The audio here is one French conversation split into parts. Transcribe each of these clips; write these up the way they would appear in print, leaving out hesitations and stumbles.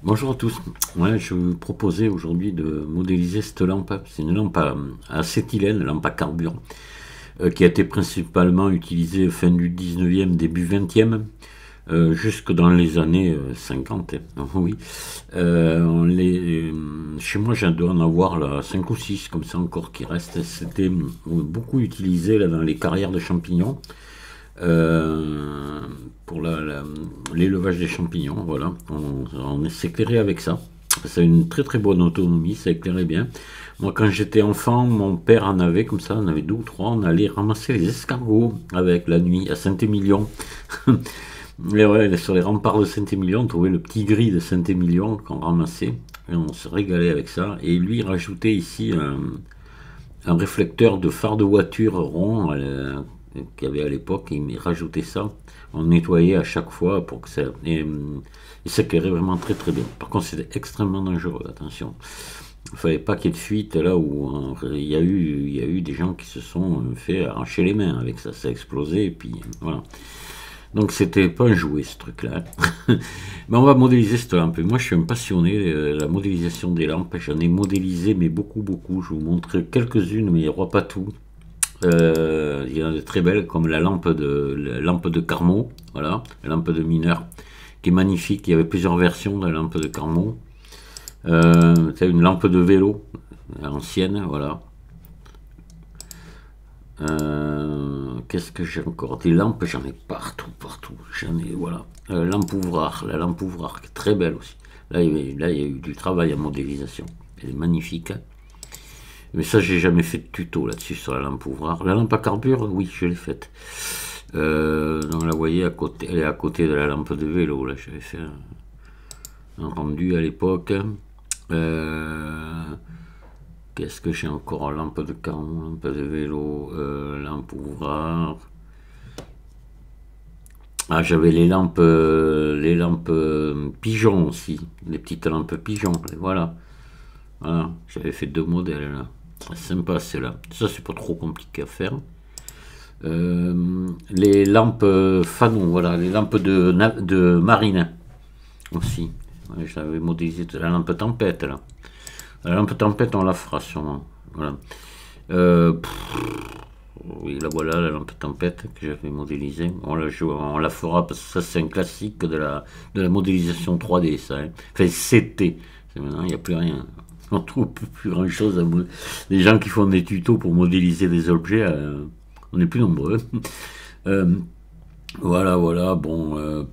Bonjour à tous. Ouais, je vais vous proposer aujourd'hui de modéliser cette lampe. C'est une lampe à acétylène, lampe à carbure, qui a été principalement utilisée fin du 19e, début 20e, jusque dans les années 50. Oui. Chez moi, j'ai dois en avoir là, 5 ou 6 comme ça encore qui restent. C'était beaucoup utilisé là, dans les carrières de champignons. euh, pour l'élevage des champignons. Voilà, on s'éclairait avec ça. Ça a une très très bonne autonomie, ça éclairait bien. Moi, quand j'étais enfant, mon père en avait comme ça, on avait deux ou trois, on allait ramasser les escargots avec la nuit à Saint-Émilion. Et ouais, sur les remparts de Saint-Émilion, on trouvait le petit gris de Saint-Émilion qu'on ramassait. Et on se régalait avec ça. Et lui, il rajoutait ici un réflecteur de phare de voiture rond qu'il y avait à l'époque. Il rajoutait ça. On nettoyait à chaque fois pour que ça. Il s'éclairait vraiment très très bien. Par contre, c'était extrêmement dangereux, attention. Il ne fallait pas qu'il y ait de fuite là où il y a eu des gens qui se sont fait arracher les mains avec ça. Ça a explosé et puis voilà. Donc c'était pas un jouet ce truc-là. Mais on va modéliser cette lampe. Moi je suis un passionné de la modélisation des lampes. J'en ai modélisé mais beaucoup beaucoup. Je vais vous montrer quelques-unes mais il n'y aura pas tout. Il y en a de très belles comme la lampe de Carmot, voilà, la lampe de mineur qui est magnifique. Il y avait plusieurs versions de la lampe de Carmot. C'est une lampe de vélo ancienne, voilà. Qu'est-ce que j'ai encore? Des lampes, j'en ai partout, partout. J'en ai, voilà. Lampe ouvrard, la lampe ouvrard, qui est très belle aussi. Là, il y a eu du travail à modélisation. Elle est magnifique, hein. Mais ça, j'ai jamais fait de tuto là-dessus sur la lampe ouvrard. La lampe à carbure, oui, je l'ai faite. Donc la voyez à côté, elle est à côté de la lampe de vélo. Là, j'avais fait un rendu à l'époque. Euh, Qu'est-ce que j'ai encore? Lampe de carreau, lampe de vélo, lampe ouvrard. Ah, j'avais les lampes pigeons aussi, les petites lampes pigeons. Voilà, voilà. J'avais fait deux modèles là. C'est sympa, c'est là. Ça, c'est pas trop compliqué à faire. Les lampes fanons, voilà, les lampes de marine aussi. Ouais, j'avais modélisé la lampe tempête là. La lampe tempête, on la fera sûrement. Voilà. Pff, oui, là voilà la lampe tempête que j'avais modélisée. On la fera parce que ça c'est un classique de la modélisation 3D, ça, hein. Enfin, c'était. Maintenant, il n'y a plus rien. On trouve plus grand chose. Les gens qui font des tutos pour modéliser des objets, on est plus nombreux. Euh, voilà, voilà, bon.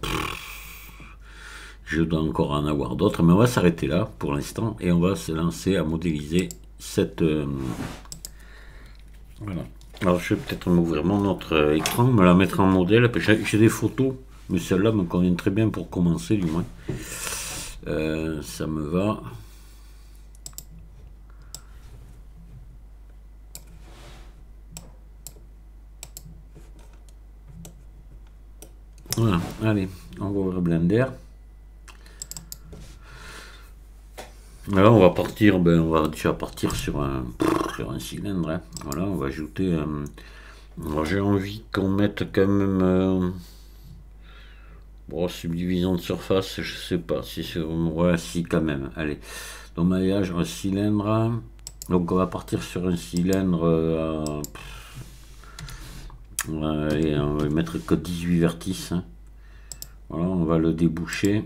Je dois encore en avoir d'autres, mais on va s'arrêter là pour l'instant et on va se lancer à modéliser cette. Voilà. Alors je vais peut-être m'ouvrir mon autre écran, me la mettre en modèle. J'ai des photos, mais celle-là me convient très bien pour commencer du moins. Ça me va. Voilà, allez, on va ouvrir Blender. Alors on va partir, on va déjà partir sur un cylindre, hein. Voilà, on va ajouter. Alors j'ai envie qu'on mette quand même. Bon, subdivision de surface, je sais pas si c'est. Ouais, si, quand même. Allez. Donc, maillage, un cylindre. Donc, on va partir sur un cylindre. Allez, on va mettre que 18 vertices, hein. Voilà, on va le déboucher.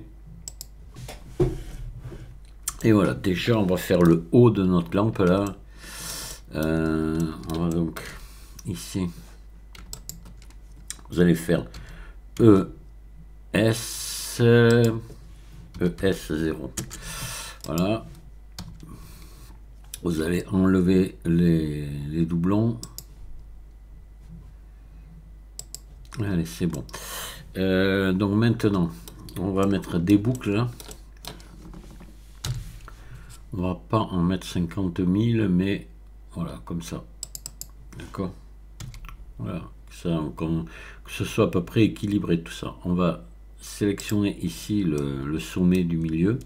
Et voilà, déjà, on va faire le haut de notre lampe là. On va donc ici. Vous allez faire ES. ES0. Voilà. Vous allez enlever les doublons. Allez, c'est bon. Donc maintenant, on va mettre des boucles là. On va pas en mettre 50 000, mais voilà, comme ça. D'accord. Voilà, ça, que ce soit à peu près équilibré tout ça. On va sélectionner ici le sommet du milieu.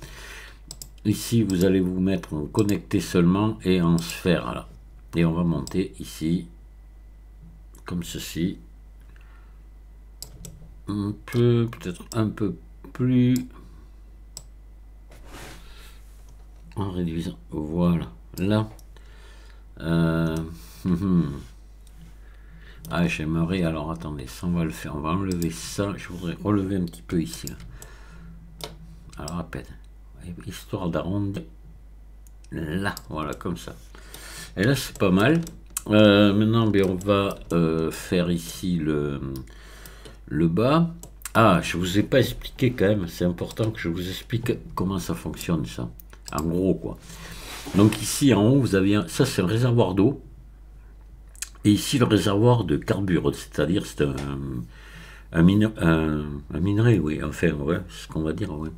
Ici, vous allez vous mettre en connecté seulement et en sphère là. Et on va monter ici, comme ceci. On peut peut-être un peu plus. en réduisant. Voilà. Là. Ah, j'aimerais. Alors attendez, ça on va le faire. On va enlever ça. Je voudrais relever un petit peu ici. Là. Alors à peine. Histoire d'arrondir. Là, voilà, comme ça. Et là, c'est pas mal. Maintenant, ben, on va faire ici le bas. Ah, je vous ai pas expliqué quand même. C'est important que je vous explique comment ça fonctionne, ça. En gros, quoi. Donc ici, en haut, vous avez ça, c'est un réservoir d'eau. Et ici, le réservoir de carbure, c'est-à-dire c'est un minerai, oui, enfin, ouais, c'est ce qu'on va dire, ouais.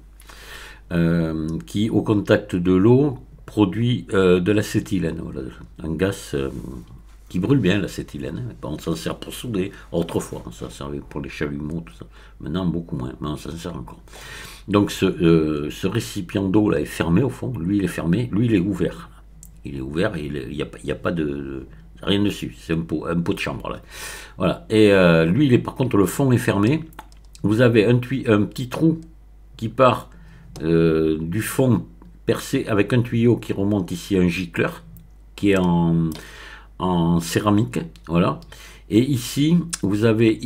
Qui, au contact de l'eau, produit de l'acétylène, voilà, un gaz qui brûle bien, l'acétylène. On s'en sert pour souder. Autrefois, on s'en servait pour les chalumeaux, tout ça. Maintenant, beaucoup moins, mais on s'en sert encore. Donc, ce récipient d'eau là est fermé au fond. Lui, il est fermé. Lui, il est ouvert. Il est ouvert et il n'y a pas de rien dessus. C'est un pot de chambre là. Voilà. Et lui, par contre, le fond est fermé. Vous avez un petit trou qui part du fond percé avec un tuyau qui remonte ici à un gicleur qui est en céramique, voilà. Et ici, vous avez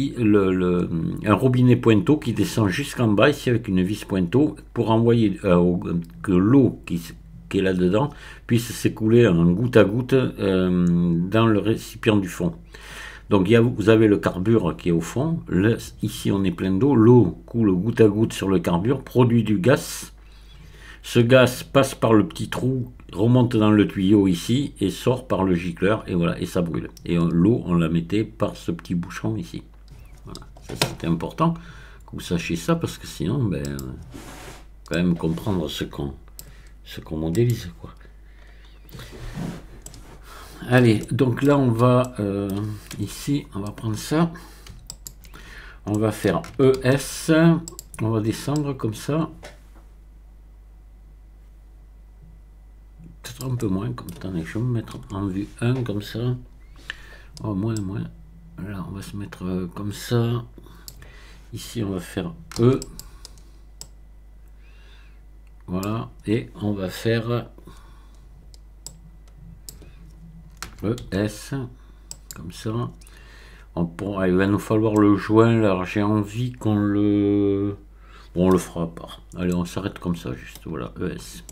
un robinet pointeau qui descend jusqu'en bas ici avec une vis pointeau pour envoyer que l'eau qui est là-dedans puisse s'écouler en goutte à goutte dans le récipient du fond. Donc vous avez le carbure qui est au fond. Ici, on est plein d'eau. L'eau coule goutte à goutte sur le carbure, produit du gaz. Ce gaz passe par le petit trou, remonte dans le tuyau ici et sort par le gicleur et voilà, et ça brûle. Et l'eau, on la mettait par ce petit bouchon ici. Voilà. Ça, c'était important que vous sachiez ça parce que sinon, ben, quand même comprendre ce qu'on modélise, quoi. Allez, donc là on va ici, on va prendre ça. On va faire ES. On va descendre comme ça. Peut-être un peu moins, comme attendez, je vais me mettre en vue 1 comme ça. Oh, moins. Là, on va se mettre comme ça. Ici, on va faire E. Voilà. Et on va faire ES. Comme ça. Il va nous falloir le joint. Alors, j'ai envie qu'on le... Bon, on le fera pas. Allez, on s'arrête comme ça, juste. Voilà, ES.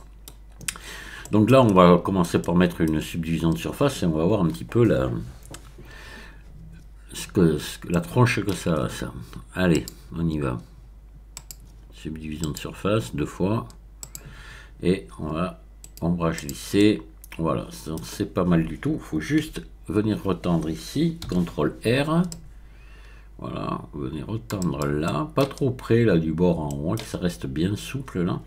Donc là, on va commencer par mettre une subdivision de surface et on va voir un petit peu la tronche que ça a, ça. Allez, on y va. Subdivision de surface, 2 fois. Et on va ombrage lissé. Voilà, c'est pas mal du tout. Il faut juste venir retendre ici. CTRL R. Voilà, venir retendre là. Pas trop près là du bord en haut, que ça reste bien souple là.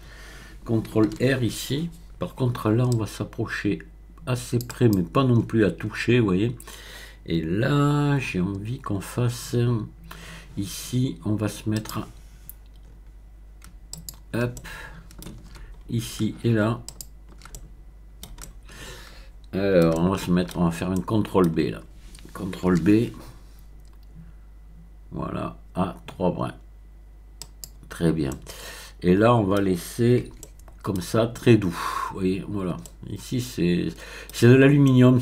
CTRL R ici. Par contre, là, on va s'approcher assez près, mais pas non plus à toucher, vous voyez. Et là, j'ai envie qu'on fasse... Ici, on va se mettre... Hop. Ici et là. Alors, on va faire une CTRL B, là. CTRL B. Voilà, à 3 brins. Très bien. Et là, on va laisser... comme ça, très doux. Vous voyez, voilà. Ici, c'est de l'aluminium.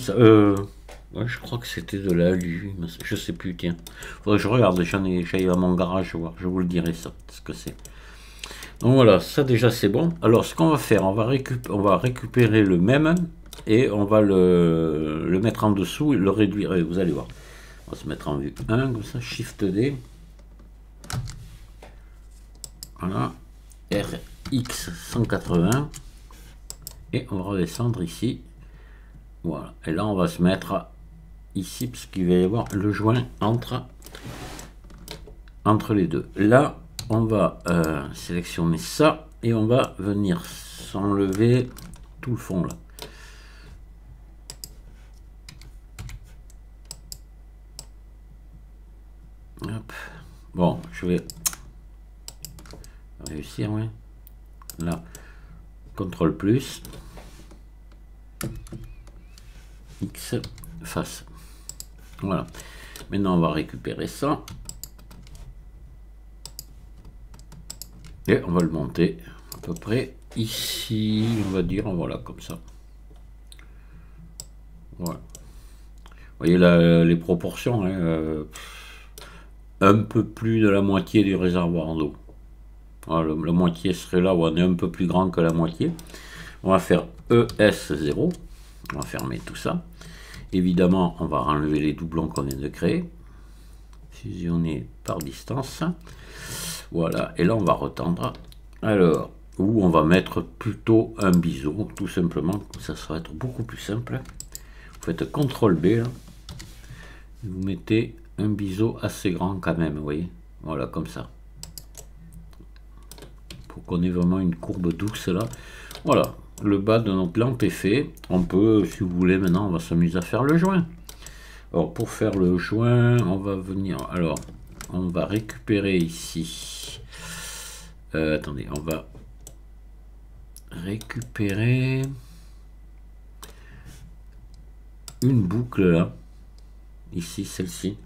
Ouais, je crois que c'était de l'alu. Je sais plus, tiens. Faudrait que je regarde. J'aille à mon garage voir. Je vous le dirai ça, ce que c'est. Donc voilà, ça déjà c'est bon. Alors, ce qu'on va faire, on va récupérer le même et on va le mettre en dessous et le réduire. Et vous allez voir. On va se mettre en vue 1, comme ça, Shift D. Voilà. RX 180 et on va redescendre ici, voilà, et là on va se mettre ici parce qu'il va y avoir le joint entre les deux. Là on va sélectionner ça et on va venir s'enlever tout le fond là. Hop. Bon, je vais réussir, oui. Là, CTRL plus X face. Voilà. Maintenant, on va récupérer ça et on va le monter à peu près ici, on va dire, voilà, comme ça. Voilà. Vous voyez les proportions, hein, un peu plus de la moitié du réservoir d'eau. Voilà, la moitié serait là où on est un peu plus grand que la moitié. On va faire ES0. On va fermer tout ça. Évidemment, on va enlever les doublons qu'on vient de créer. Fusionner par distance. Voilà, et là on va retendre. Alors, où on va mettre plutôt un biseau, tout simplement. Ça va être beaucoup plus simple. Vous faites CTRL B, là. Vous mettez un biseau assez grand quand même, vous voyez. Voilà, comme ça. Pour qu'on ait vraiment une courbe douce là. Voilà, le bas de notre lampe est fait. On peut, si vous voulez, maintenant on va s'amuser à faire le joint. Alors pour faire le joint, on va venir, alors on va récupérer ici. Attendez, on va récupérer une boucle là, ici, celle-ci.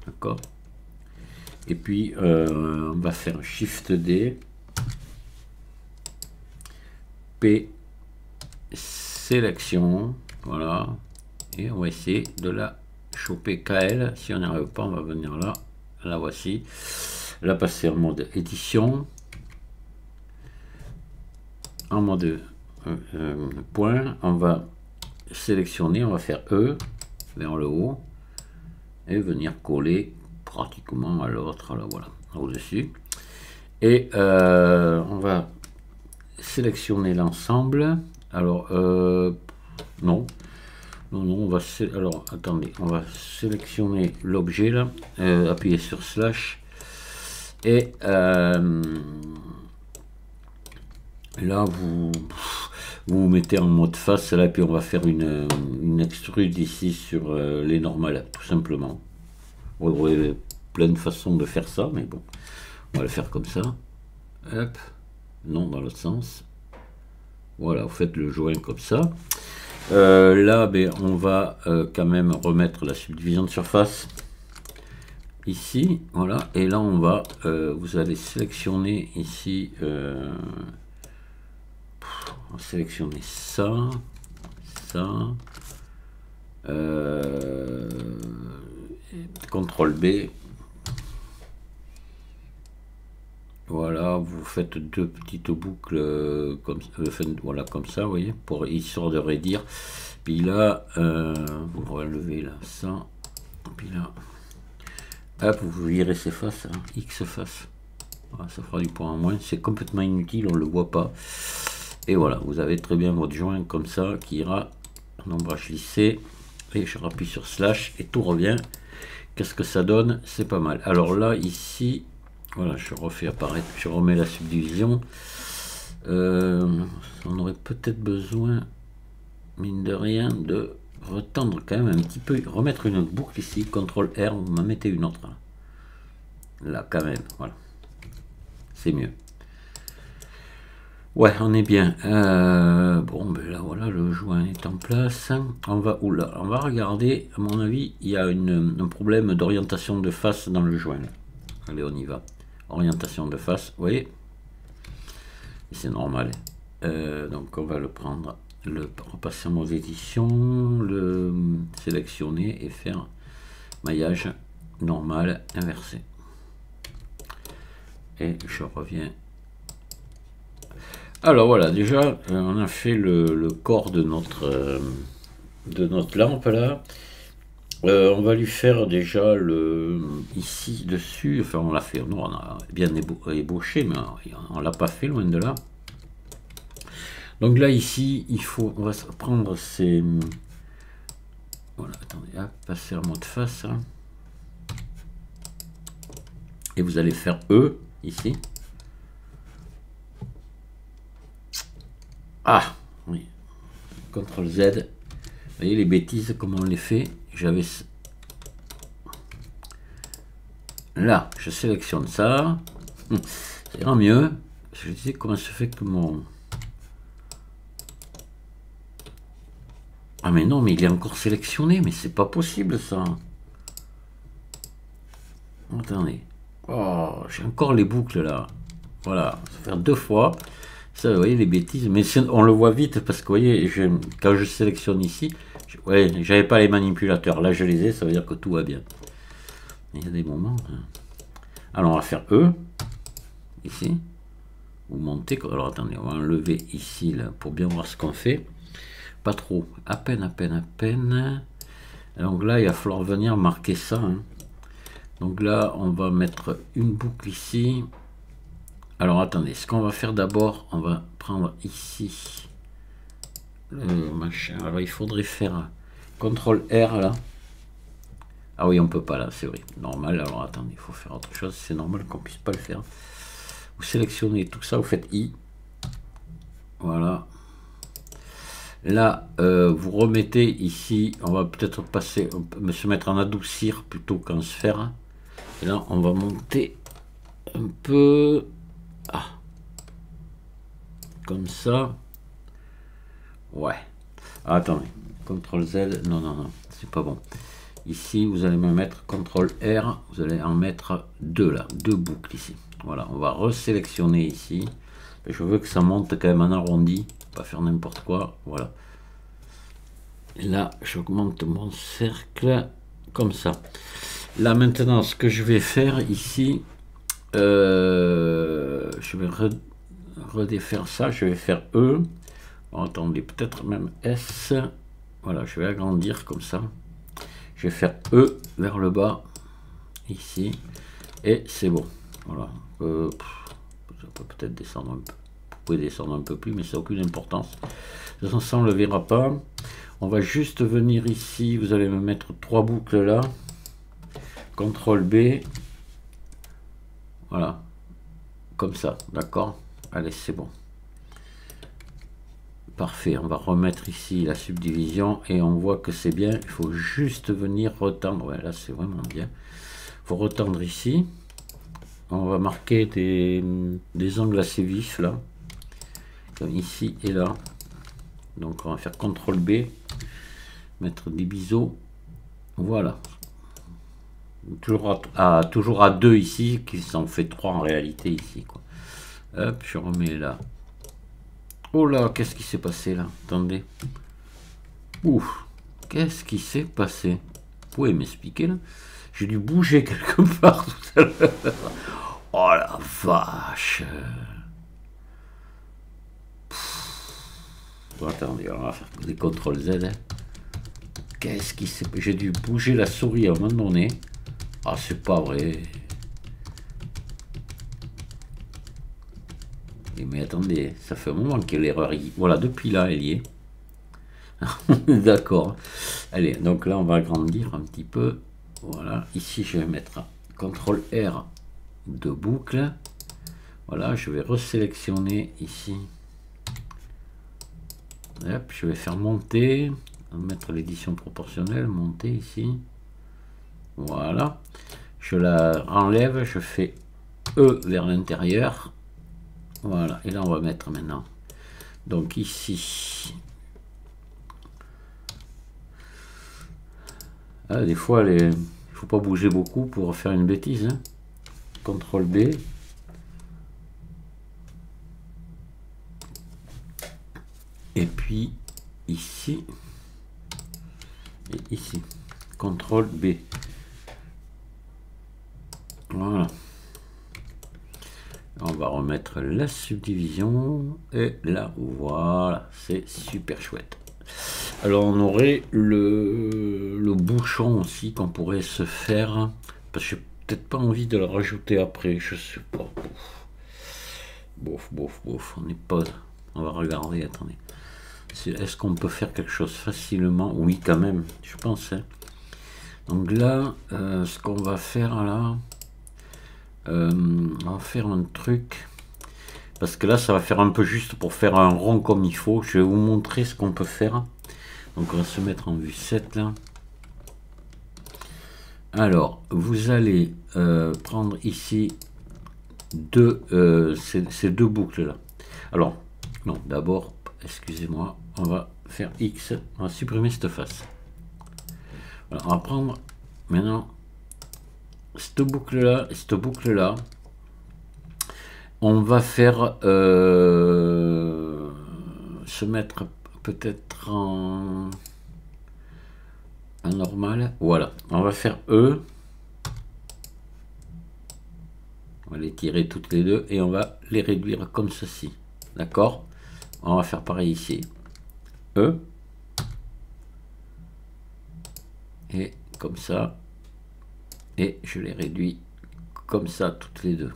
D'accord. Et puis on va faire Shift D, P, sélection, voilà, et on va essayer de la choper KL. Si on n'y arrive pas, on va venir là, la voici, la passer en mode édition, en mode point, on va sélectionner, on va faire E vers le haut et venir coller pratiquement à l'autre, là, voilà, au-dessus, et on va sélectionner l'ensemble. Alors non, on va alors attendez, on va sélectionner l'objet là, appuyer sur slash, et là vous mettez en mode face là, et puis on va faire une extrude ici sur les normales, tout simplement. Vous aurez plein de façons de faire ça, mais bon, on va le faire comme ça. Hop, non, dans l'autre sens. Voilà, vous faites le joint comme ça. Là, ben, on va quand même remettre la subdivision de surface ici, voilà. Et là, on va, vous allez sélectionner ici, on va sélectionner ça, ça. CTRL B. Voilà, vous faites deux petites boucles comme, voilà, comme ça, vous voyez, pour histoire de raidir. Puis là, vous relevez là, ça. Puis là, hop, vous virez ces faces, hein, X face. Voilà, ça fera du point en moins. C'est complètement inutile, on ne le voit pas. Et voilà, vous avez très bien votre joint comme ça qui ira en ombrage lissé. Et je rappuie sur slash et tout revient. Qu'est-ce que ça donne? C'est pas mal. Alors là, ici, voilà, je refais apparaître, je remets la subdivision. On aurait peut-être besoin, mine de rien, de retendre quand même un petit peu, remettre une autre boucle ici, CTRL R, vous m'en mettez une autre. Là, quand même, voilà. C'est mieux. Ouais, on est bien. Bon, ben là, voilà, le joint est en place. On va, oula, on va regarder. À mon avis, il y a un problème d'orientation de face dans le joint. Allez, on y va. Orientation de face, vous voyez. C'est normal. Donc, on va le prendre, le repasser en mode édition, le sélectionner et faire maillage normal inversé. Et je reviens. Alors voilà, déjà on a fait le corps de notre lampe là. On va lui faire déjà le ici dessus, enfin on l'a fait, non, on a bien ébauché, mais on l'a pas fait, loin de là. Donc là ici, on va prendre ces, voilà, attendez, hop, passer en mode face, hein. Et vous allez faire E ici. Ah, oui. CTRL Z. Vous voyez les bêtises, comment on les fait. J'avais... Là, je sélectionne ça. Ça ira mieux. Je disais comment se fait que mon... Ah mais non, mais il est encore sélectionné. Mais c'est pas possible ça. Attendez. Oh, j'ai encore les boucles là. Voilà, ça va faire 2 fois. Ça, vous voyez, les bêtises. Mais on le voit vite parce que, vous voyez, quand je sélectionne ici, ouais, j'avais pas les manipulateurs. Là, je les ai, ça veut dire que tout va bien. Il y a des moments. Alors, on va faire E, ici. Ou monter. Alors, attendez, on va enlever ici, là, pour bien voir ce qu'on fait. Pas trop. À peine, à peine, à peine. Donc là, il va falloir venir marquer ça. Hein. Donc là, on va mettre une boucle ici. Alors, attendez. Ce qu'on va faire d'abord, on va prendre ici le machin. Alors, il faudrait faire CTRL R, là. Ah oui, on peut pas, là, c'est vrai. Normal. Alors, attendez, il faut faire autre chose. C'est normal qu'on puisse pas le faire. Vous sélectionnez tout ça, vous faites I. Voilà. Là, vous remettez ici, on va peut-être passer, se mettre en adoucir plutôt qu'en sphère. Et là, on va monter un peu, comme ça. Ouais. Ah, attendez, CTRL Z, non, non, non, c'est pas bon. Ici, vous allez me mettre CTRL R, vous allez en mettre 2 là, 2 boucles ici. Voilà, on va resélectionner ici. Je veux que ça monte quand même en arrondi, pas faire n'importe quoi, voilà. Et là, j'augmente mon cercle comme ça. Là, maintenant, ce que je vais faire ici, je vais redéfaire ça. Je vais faire E. Bon, attendez, peut-être même S. Voilà, je vais agrandir comme ça. Je vais faire E vers le bas, ici. Et c'est bon. Voilà. Ça peut peut-être descendre un peu. Vous pouvez descendre un peu plus, mais ça n'a aucune importance. De toute façon, ça, on ne le verra pas. On va juste venir ici, vous allez me mettre 3 boucles là. CTRL B. Voilà. Comme ça, d'accord? Allez, c'est bon. Parfait, on va remettre ici la subdivision et on voit que c'est bien. Il faut juste venir retendre. Ouais, là, c'est vraiment bien. Il faut retendre ici. On va marquer des angles assez vifs là. Comme ici et là. Donc, on va faire CTRL B. Mettre des biseaux, voilà, toujours à 2 ici, qui s'en fait 3 en réalité ici, quoi. Hop, je remets là. Oh là, qu'est-ce qui s'est passé là? Attendez. Ouf, qu'est-ce qui s'est passé? Vous pouvez m'expliquer là? J'ai dû bouger quelque part tout à l'heure. Oh la vache. Bon, attendez, on va faire des CTRL Z. Hein. Qu'est-ce qui s'est... J'ai dû bouger la souris à un moment donné. Ah, c'est pas vrai. Mais attendez, ça fait un moment qu'elle l'erreur y... Voilà, depuis là, elle y est. D'accord. Allez, donc là, on va agrandir un petit peu. Voilà, ici, je vais mettre CTRL R de boucle. Voilà, je vais resélectionner ici. Hop, je vais faire monter. Mettre l'édition proportionnelle, monter ici. Voilà. Je la enlève, je fais E vers l'intérieur. Voilà. Et là, on va mettre maintenant. Donc ici. Ah, des fois, il faut pas bouger beaucoup pour faire une bêtise. Hein. CTRL B. Et puis ici. Et ici. CTRL B. Voilà. On va remettre la subdivision. Et là, voilà. C'est super chouette. Alors, on aurait le bouchon aussi qu'on pourrait se faire. Parce que j'ai peut-être pas envie de le rajouter après. Je sais pas. Bof. On n'est pas... On va regarder. Attendez. Est-ce qu'on peut faire quelque chose facilement? Oui, quand même, je pense. Hein. Donc là, ce qu'on va faire là, on va faire un truc. Parce que là, ça va faire un peu juste pour faire un rond comme il faut. Je vais vous montrer ce qu'on peut faire. Donc on va se mettre en vue 7 là. Alors, vous allez prendre ici ces deux boucles là. Alors, non, d'abord, excusez-moi, on va faire X, on va supprimer cette face. Voilà, on va prendre maintenant cette boucle là et cette boucle là. On va faire se mettre peut-être en normal. Voilà, on va faire E. On va les tirer toutes les deux et on va les réduire comme ceci. D'accord? On va faire pareil ici. E. Et comme ça. Et je les réduis comme ça toutes les deux.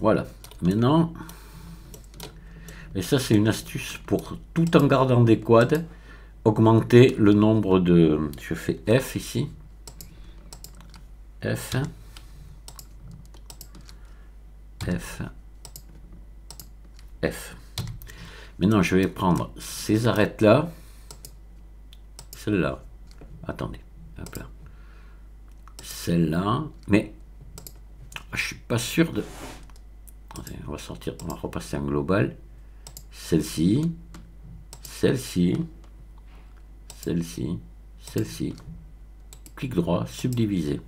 Voilà. Maintenant, et ça c'est une astuce pour, tout en gardant des quads, augmenter le nombre de... Je fais F ici. F. F. F. Maintenant, je vais prendre ces arêtes-là. Celle-là. Attendez. Hop là. Celle-là. Mais je suis pas sûr de... Attendez, on va sortir, on va repasser en global. Celle-ci. Celle-ci. Celle-ci. Celle-ci. Clic droit, subdiviser.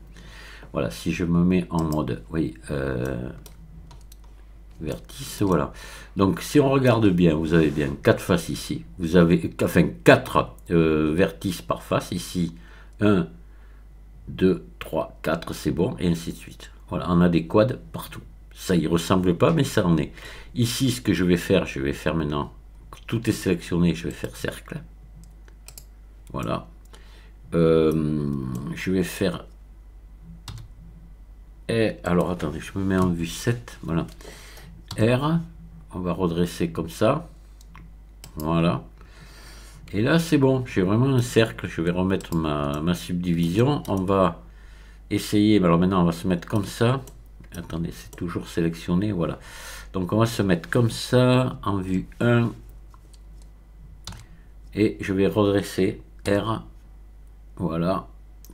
Voilà, si je me mets en mode... Oui, vertice, voilà. Donc si on regarde bien, vous avez bien 4 faces ici, vous avez enfin 4 vertices par face ici, 1 2 3 4, c'est bon, et ainsi de suite. Voilà, on a des quads partout. Ça y ressemble pas, mais ça en est. Ici, ce que je vais faire maintenant, tout est sélectionné, je vais faire cercle. Voilà. Je vais faire... Et alors attendez, je me mets en vue 7, voilà. R, on va redresser comme ça, voilà, et là c'est bon, j'ai vraiment un cercle. Je vais remettre ma subdivision, on va essayer, alors maintenant on va se mettre comme ça, attendez, c'est toujours sélectionné, voilà, donc on va se mettre comme ça, en vue 1, et je vais redresser R, voilà,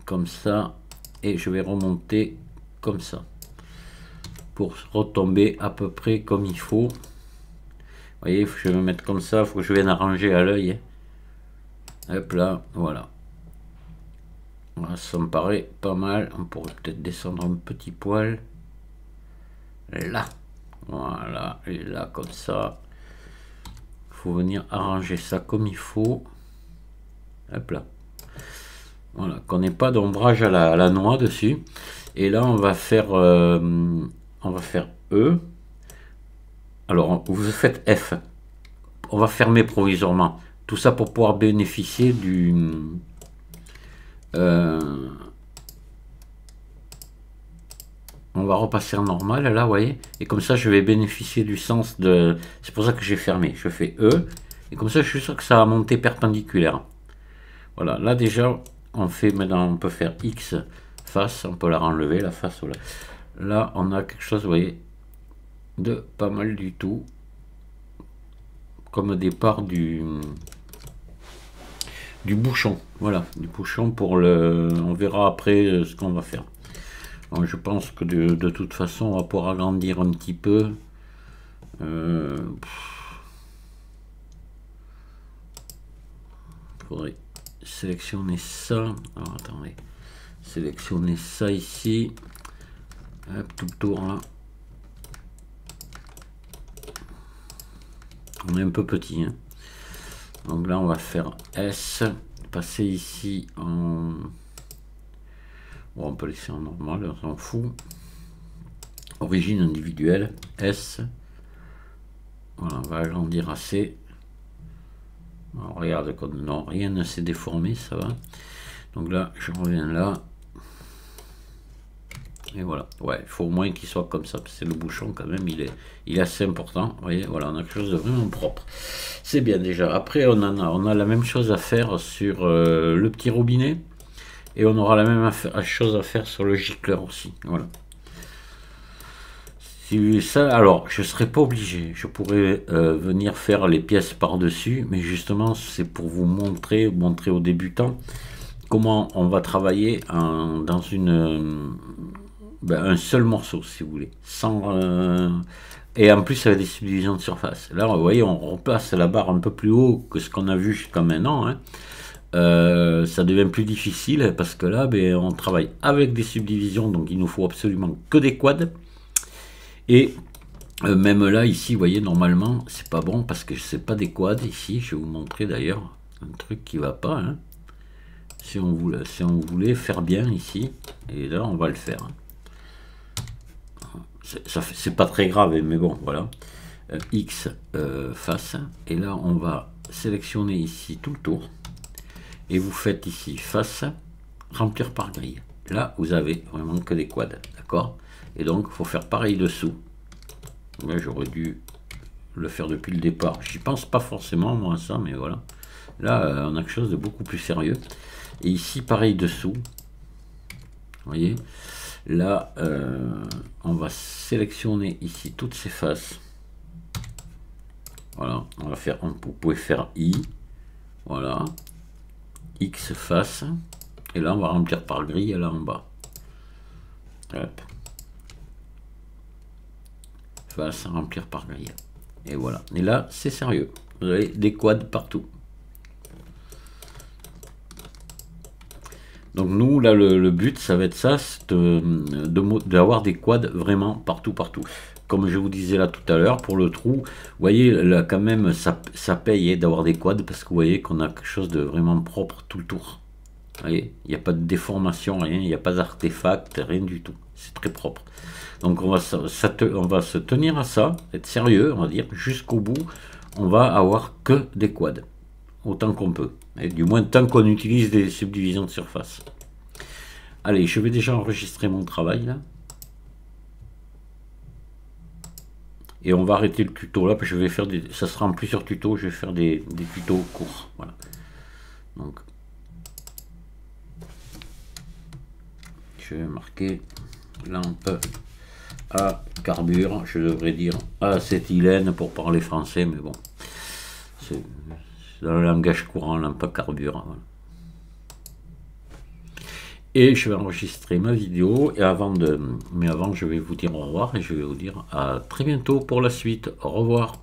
comme ça, et je vais remonter comme ça, pour retomber à peu près comme il faut. Vous voyez, je vais me mettre comme ça, il faut que je vienne arranger à l'œil. Hop là, voilà. Voilà, ça me paraît pas mal. On pourrait peut-être descendre un petit poil. Là. Voilà, et là, comme ça. Il faut venir arranger ça comme il faut. Hop là. Voilà, qu'on n'ait pas d'ombrage à la noix dessus. Et là, on va faire E. Alors, vous faites F. On va fermer provisoirement. Tout ça pour pouvoir bénéficier du... on va repasser en normal, là, vous voyez. Et comme ça, je vais bénéficier du sens de... C'est pour ça que j'ai fermé. Je fais E. Et comme ça, je suis sûr que ça va monter perpendiculaire. Voilà, là déjà, on fait maintenant, on peut faire X face. On peut la renlever, la face. Voilà. Là, on a quelque chose, vous voyez, de pas mal du tout, comme départ du bouchon. Voilà, du bouchon pour le... On verra après ce qu'on va faire. Donc, je pense que de toute façon, on va pouvoir agrandir un petit peu. Faudrait sélectionner ça. Alors, attendez. Sélectionner ça ici. Hop, tout le tour là. On est un peu petit, hein. Donc là on va faire S, passer ici en... Bon, on peut laisser en normal, on s'en fout. Origine individuelle, S. Voilà, on va agrandir assez. Alors, regarde comme non, rien ne s'est déformé, ça va. Donc là, je reviens là. Et voilà, ouais, il faut au moins qu'il soit comme ça, parce que le bouchon quand même, il est assez important. Vous voyez, voilà, on a quelque chose de vraiment propre. C'est bien déjà. Après, on a la même chose à faire sur le petit robinet, et on aura la même chose à faire sur le gicleur aussi. Voilà. Si ça, alors, je ne serais pas obligé. Je pourrais venir faire les pièces par-dessus, mais justement, c'est pour vous montrer aux débutants comment on va travailler dans une... un seul morceau, si vous voulez, sans et en plus avec des subdivisions de surface. Là, vous voyez, on replace la barre un peu plus haut que ce qu'on a vu jusqu'à maintenant, hein. Ça devient plus difficile parce que là, on travaille avec des subdivisions, donc il nous faut absolument que des quads. Et Même là, ici, vous voyez, normalement, c'est pas bon parce que c'est pas des quads. Ici, je vais vous montrer d'ailleurs un truc qui va pas. Hein. Si on voulait faire bien ici, et là, on va le faire. C'est pas très grave, mais bon, voilà. X face, et là, on va sélectionner ici tout le tour. Et vous faites ici face, remplir par grille. Là, vous avez vraiment que des quads, d'accord? Et donc, il faut faire pareil dessous. Ouais, j'aurais dû le faire depuis le départ. J'y pense pas forcément, moi, à ça, mais voilà. Là, on a quelque chose de beaucoup plus sérieux. Et ici, pareil dessous. Vous voyez? Là, on va sélectionner ici toutes ces faces. Voilà, on va faire, vous pouvez faire I. Voilà. X face. Et là, on va remplir par grille, là en bas. Hop. Face, remplir par grille. Et voilà. Et là, c'est sérieux. Vous avez des quads partout. Donc nous, là, le but, ça va être ça, d'avoir des quads vraiment partout, partout. Comme je vous disais là tout à l'heure, pour le trou, vous voyez, là, quand même, ça paye d'avoir des quads, parce que vous voyez qu'on a quelque chose de vraiment propre tout le tour. Vous voyez, il n'y a pas de déformation, rien, il n'y a pas d'artefact, rien du tout. C'est très propre. Donc on va se tenir à ça, être sérieux, on va dire, jusqu'au bout, on va avoir que des quads. Autant qu'on peut. Et du moins tant qu'on utilise des subdivisions de surface. Allez, je vais déjà enregistrer mon travail là. Et on va arrêter le tuto là, parce que je vais faire des. Ça sera en plusieurs tutos, je vais faire des tutos courts. Voilà. Donc. Je vais marquer lampe à carbure. Je devrais dire acétylène pour parler français, mais bon. C'est dans le langage courant, lampe à carbure. Voilà. Et je vais enregistrer ma vidéo. Et avant, je vais vous dire au revoir et je vais vous dire à très bientôt pour la suite. Au revoir.